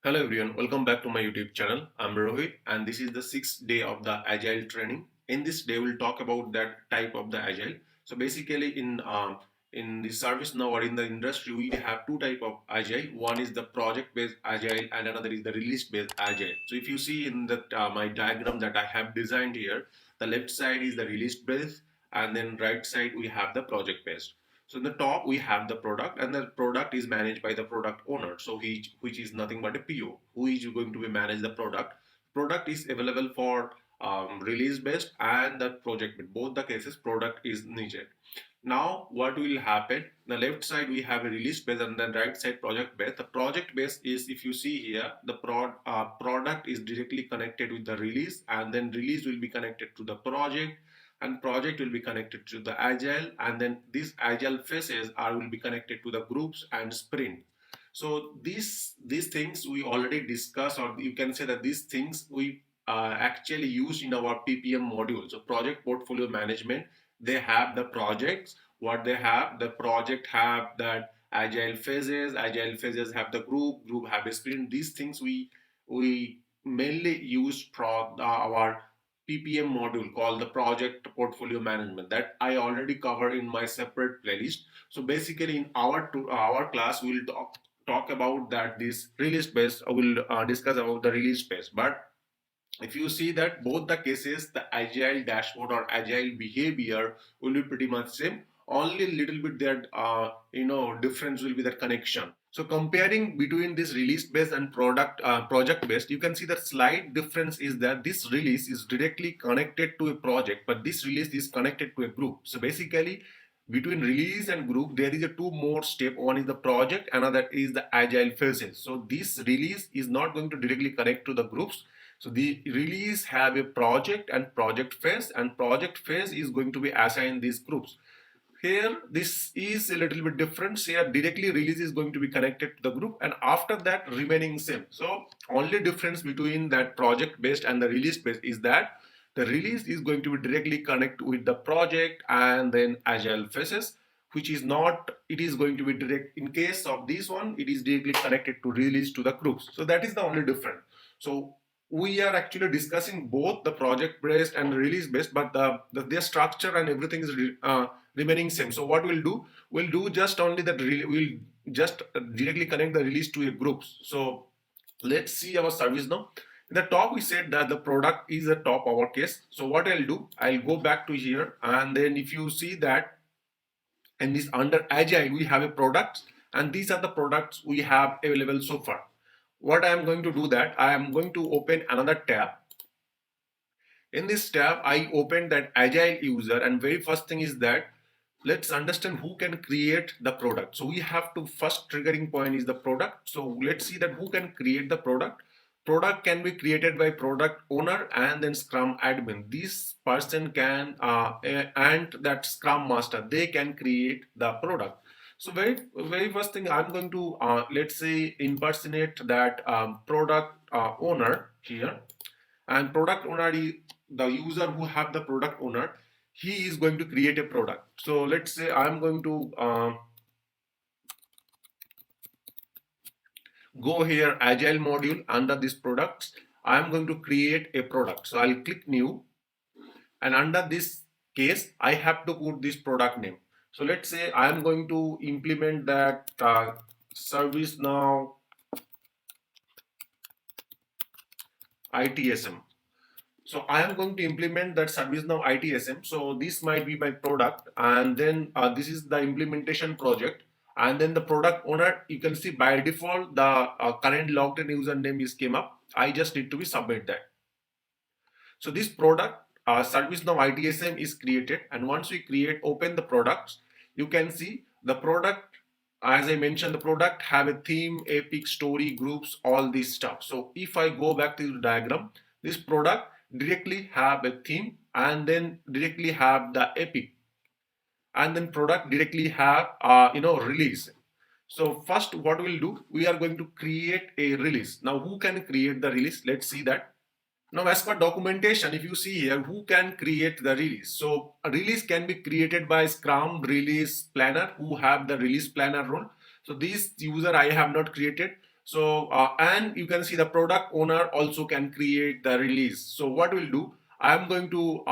Hello everyone, welcome back to my YouTube channel. I'm Rohit and this is the sixth day of the Agile training. In this day, we'll talk about that type of the Agile. So basically in the service now or in the industry, we have two type of Agile. One is the project-based Agile and another is the release-based Agile. So if you see in that my diagram that I have designed here, the left side is the release-based and then right side we have the project-based. So in the top we have the product and the product is managed by the product owner. So which is nothing but a PO who is going to be manage the product. Product is available for release based and the project. In both the cases product is needed. Now what will happen? The left side we have a release base and then right side project base. The project base is, if you see here, the product is directly connected with the release and then release will be connected to the project and project will be connected to the agile and then these agile phases are will be connected to the groups and sprint. So these things we already discussed, or you can say that these things we actually use in our PPM module. So project portfolio management, they have the projects, what they have, the project have that agile phases have the group have a sprint. These things we mainly use for our PPM module called the project portfolio management that I already covered in my separate playlist. So basically in our class we'll talk about that this release based, we'll discuss about the release based. But if you see that both the cases, the agile dashboard or agile behavior will be pretty much same. Only a little bit that difference will be the connection. So comparing between this release based and project based, you can see that slight difference is that this release is directly connected to a project, but this release is connected to a group. So basically, between release and group, there is a two more step. One is the project, another is the agile phases. So this release is not going to directly connect to the groups. So the release have a project and project phase, and project phase is going to be assigned these groups. Here, this is a little bit different. Here, directly release is going to be connected to the group, and after that, remaining same. So only difference between that project based and the release based is that the release is going to be directly connect with the project and then agile phases, which is not. It is going to be direct. In case of this one, it is directly connected to release to the groups. So that is the only difference. So we are actually discussing both the project based and release based, but their structure and everything is remaining same. So what we'll do just only that we'll just directly connect the release to a groups. So let's see our service now. In the top we said that the product is the top our case. So what I'll do, I'll go back to here, and then if you see that in this under agile we have a product, and these are the products we have available so far. What I am going to do, that I am going to open another tab. In this tab I opened that agile user, and very first thing is that let's understand who can create the product. So we have to, first triggering point is the product. So let's see that who can create the product. Product can be created by product owner and then scrum admin. This person can and that scrum master, they can create the product. So very first thing I'm going to let's say impersonate that product owner here. And product owner is the user who have the product owner. He is going to create a product. So let's say I'm going to go here agile module. Under this products, I'm going to create a product. So I'll click new, and under this case I have to put this product name. So let's say I'm going to implement that service now ITSM. So I am going to implement that ServiceNow ITSM. So this might be my product, and then this is the implementation project. And then the product owner, you can see by default the current logged in username is came up. I just need to be submit that. So this product ServiceNow ITSM is created, and once we create, open the products, you can see the product. As I mentioned, the product have a theme, epic, story, groups, all this stuff. So if I go back to the diagram, this product directly have a theme and then directly have the epic, and then product directly have release. So first what we'll do, we are going to create a release. Now who can create the release? Let's see that. Now, as per documentation, if you see here, who can create the release? So a release can be created by Scrum Release Planner, who have the release planner role. So this user I have not created. So and you can see the product owner also can create the release. So what we'll do, I'm going to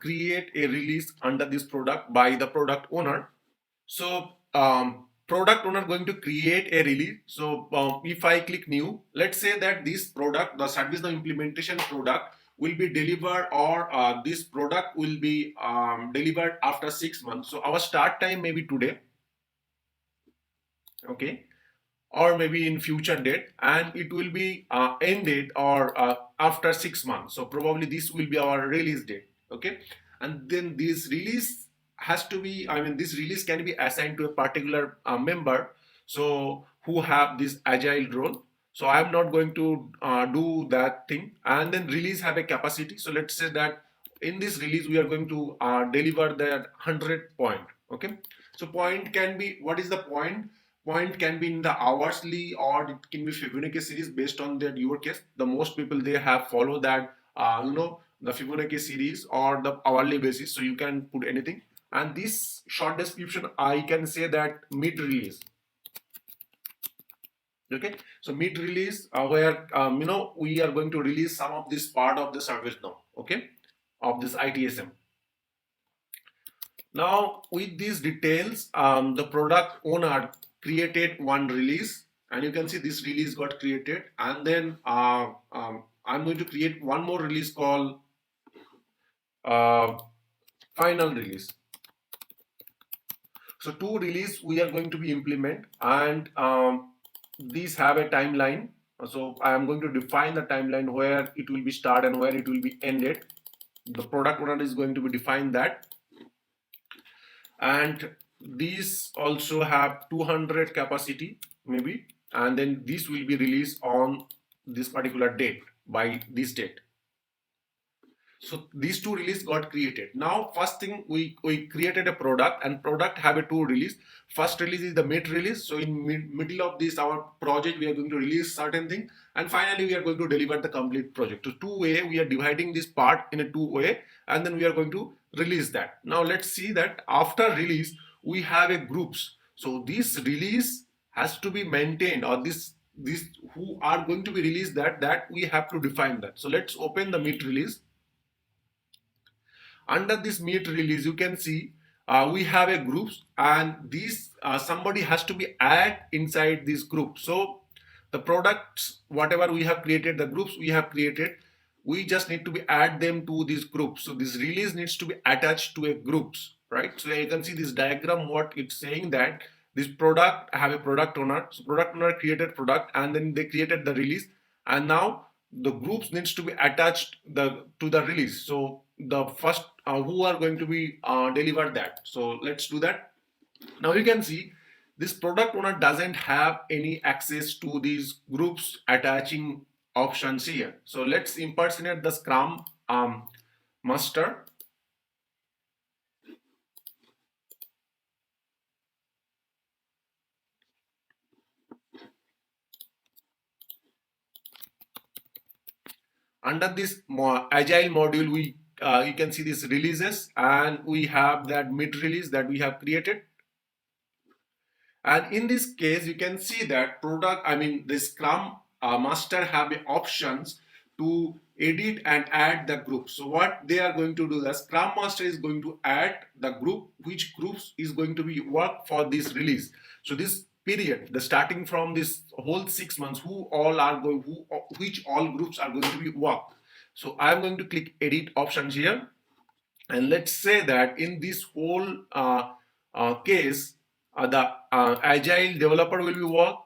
create a release under this product by the product owner. So product owner going to create a release. So if I click new, let's say that this product, the service now implementation product, will be delivered, or this product will be delivered after 6 months. So our start time may be today, okay, or maybe in future date, and it will be ended or after 6 months. So probably this will be our release date, okay. And then this release has to be, I mean, this release can be assigned to a particular member, so who have this agile role. So I'm not going to do that thing. And then release have a capacity. So let's say that in this release we are going to deliver the 100 point, okay. So point can be, what is the point? Point can be in the hoursly, or it can be Fibonacci series based on that your case. The most people they have follow that the Fibonacci series or the hourly basis. So you can put anything. And this short description I can say that mid release. Okay, so mid release where we are going to release some of this part of the service now. Okay, of this ITSM. Now, with these details, the product owner created one release, and you can see this release got created. And then I'm going to create one more release called uh, final release. So two release we are going to be implement, and these have a timeline. So I am going to define the timeline where it will be start and where it will be ended. The product owner is going to be define that, and these also have 200 capacity maybe, and then this will be released on this particular date, by this date. So these two release got created. Now first thing, we created a product, and product have a two release. First release is the mid release. So in middle of this our project we are going to release certain thing, and finally we are going to deliver the complete project. So two way we are dividing this part in a two way, and then we are going to release that. Now let's see that after release we have a groups. So this release has to be maintained, or this who are going to be released, that we have to define that. So let's open the mid release. Under this meet release you can see we have a groups, and these somebody has to be add inside this group. So the products whatever we have created, the groups we have created, we just need to be add them to this group. So this release needs to be attached to a groups, right? So you can see this diagram, what it's saying that this product have a product owner. So product owner created product, and then they created the release, and now the groups needs to be attached to the release. So the first who are going to be delivered that. So let's do that. Now you can see this product owner doesn't have any access to these groups attaching options here. So let's impersonate the Scrum master. Under this agile module, we you can see these releases, and we have that mid release that we have created. And in this case you can see that product, I mean the Scrum master have the options to edit and add the group. So what they are going to do, the Scrum master is going to add the group, which groups is going to be work for this release. So this period, the starting from this whole 6 months, who all are going, which all groups are going to be work. So I'm going to click edit options here, and let's say that in this whole case the agile developer will be work,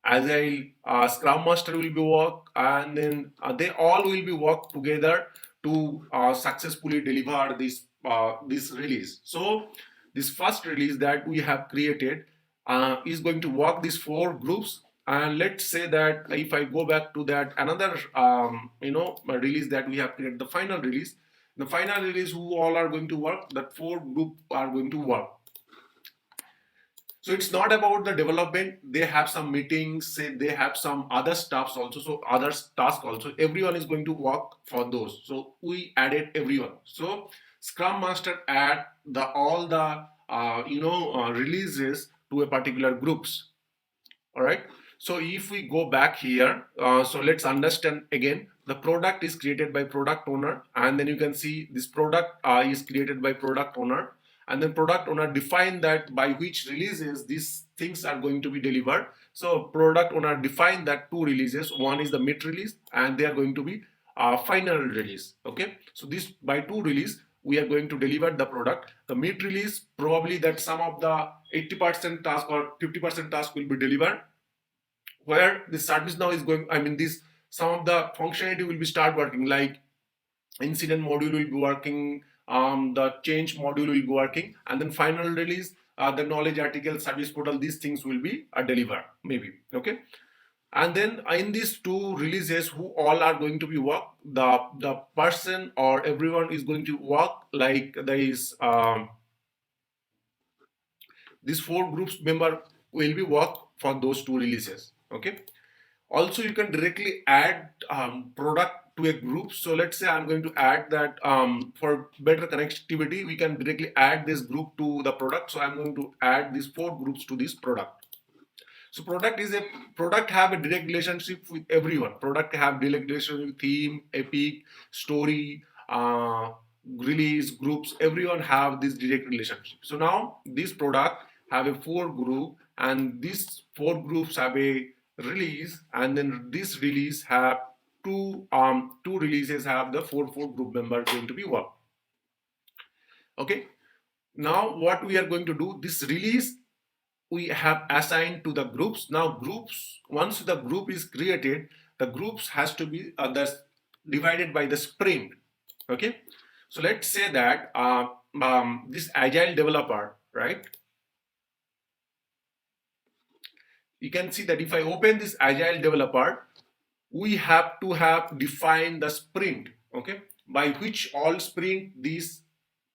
agile scrum master will be work, and then they all will be work together to successfully deliver this release. So this first release that we have created is going to work these four groups. And let's say that if I go back to that another release that we have created, the final release, who all are going to work, that four group are going to work. So it's not about the development, they have some meetings, say they have some other stuffs also, so other tasks also, everyone is going to work for those. So we added everyone. So Scrum Master add the all the releases to a particular groups. All right. So if we go back here, so let's understand again. The product is created by product owner, and then you can see this product is created by product owner, and then product owner define that by which releases these things are going to be delivered. So product owner define that two releases. One is the mid release, and they are going to be final release. Okay, so this by two release we are going to deliver the product. The mid release probably that some of the 80% task or 50% task will be delivered, where the service now is going, I mean this some of the functionality will be start working, like incident module will be working, the change module will be working, and then final release, the knowledge article, service portal, these things will be delivered maybe. Okay, and then in these two releases who all are going to be work, the person or everyone is going to work, like there is these four groups member will be work for those two releases. Okay, also you can directly add product to a group. So let's say I'm going to add that, for better connectivity we can directly add this group to the product. So I'm going to add these four groups to this product. So product have a direct relationship with everyone. Product have direct relationship with theme, epic, story, release, groups. Everyone have this direct relationship. So now this product have a four group, and these four groups have a release, and then this release have two releases have the four group members going to be work. Okay. Now what we are going to do, this release we have assigned to the groups. Now groups, once the group is created, the groups has to be divided by the sprint. Okay, so let's say that this agile developer, right, you can see that if I open this agile developer, we have to have defined the sprint, okay, by which all sprint these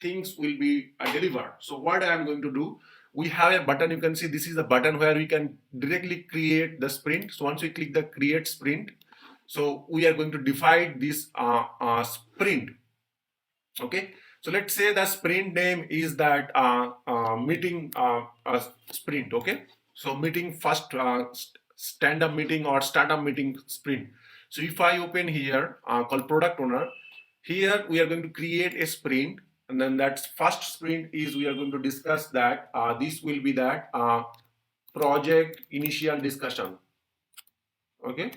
things will be delivered. So what I am going to do, we have a button, you can see this is the button where we can directly create the sprint. So once we click the create sprint, so we are going to define this sprint. Okay, so let's say the sprint name is that meeting sprint. Okay, so meeting first stand-up meeting or startup meeting sprint. So if I open here called product owner, here we are going to create a sprint, and then that first sprint is we are going to discuss that this will be that project initial discussion. Okay,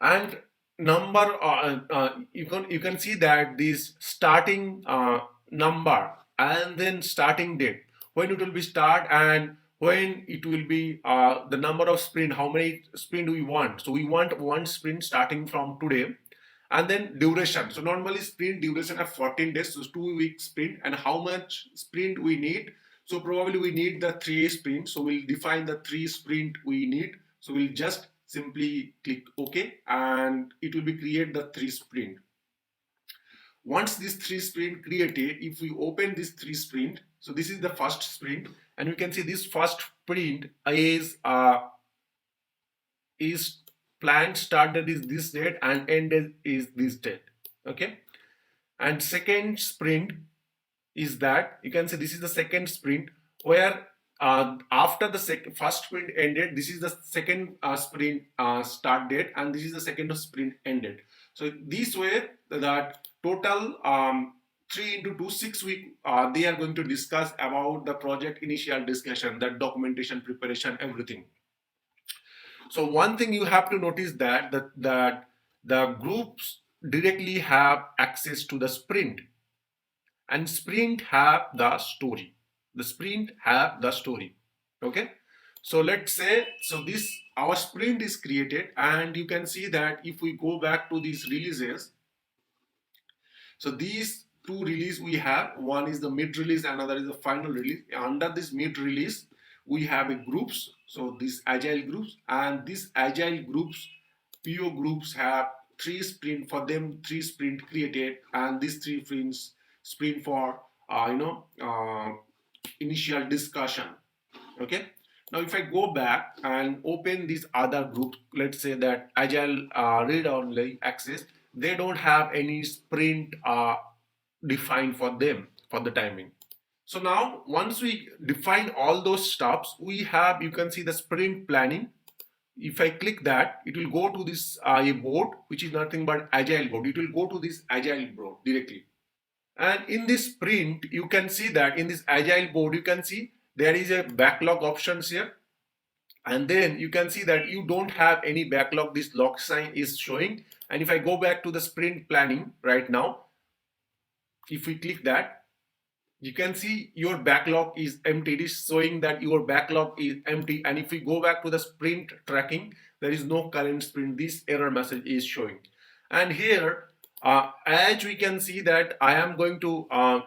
and number you can see that this starting number and then starting date, when it will be start and when it will be the number of sprint, how many sprint we want. So we want one sprint starting from today, and then duration. So normally sprint duration of 14 days, so 2 week sprint. And how much sprint we need, so probably we need the three sprint, so we'll define the three sprint we need. So we'll just simply click OK, and it will be create the three sprint. Once this three sprint created, if we open this three sprint, so this is the first sprint, and you can see this first sprint is planned started is this date and ended is this date. Okay, and second sprint is that, you can say this is the second sprint, where after the first sprint ended, this is the second sprint start date, and this is the second sprint ended. So this way that total 3 into 2 6 week they are going to discuss about the project initial discussion, that documentation preparation, everything. So one thing you have to notice that the groups directly have access to the sprint, and sprint have the story. The sprint have the story. Okay, so let's say, so this our sprint is created, and you can see that if we go back to these releases, so these two release we have, one is the mid release, another is the final release. Under this mid release we have a groups, so these agile groups, and these agile groups, PO groups have three sprint, for them three sprint created, and these three sprints sprint for initial discussion. Okay, now if I go back and open this other group, let's say that agile read only access, they don't have any sprint defined for them for the timing. So now once we define all those stops, we have, you can see the sprint planning. If I click that, it will go to this a board, which is nothing but agile board. It will go to this agile board directly. And in this sprint, you can see that in this agile board, you can see there is a backlog options here. And then you can see that you don't have any backlog. This log sign is showing. And if I go back to the sprint planning right now, if we click that, you can see your backlog is empty. It is showing that your backlog is empty. And if we go back to the sprint tracking, there is no current sprint. This error message is showing. And here, as we can see that I am going to, I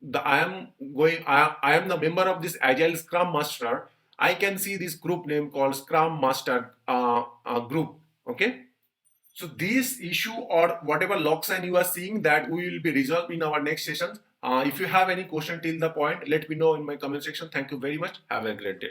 am the member of this Agile Scrum Master. I can see this group name called Scrum Master group. Okay. So this issue or whatever log sign you are seeing, that we will be resolved in our next session. If you have any question till the point, let me know in my comment section. Thank you very much. Have a great day.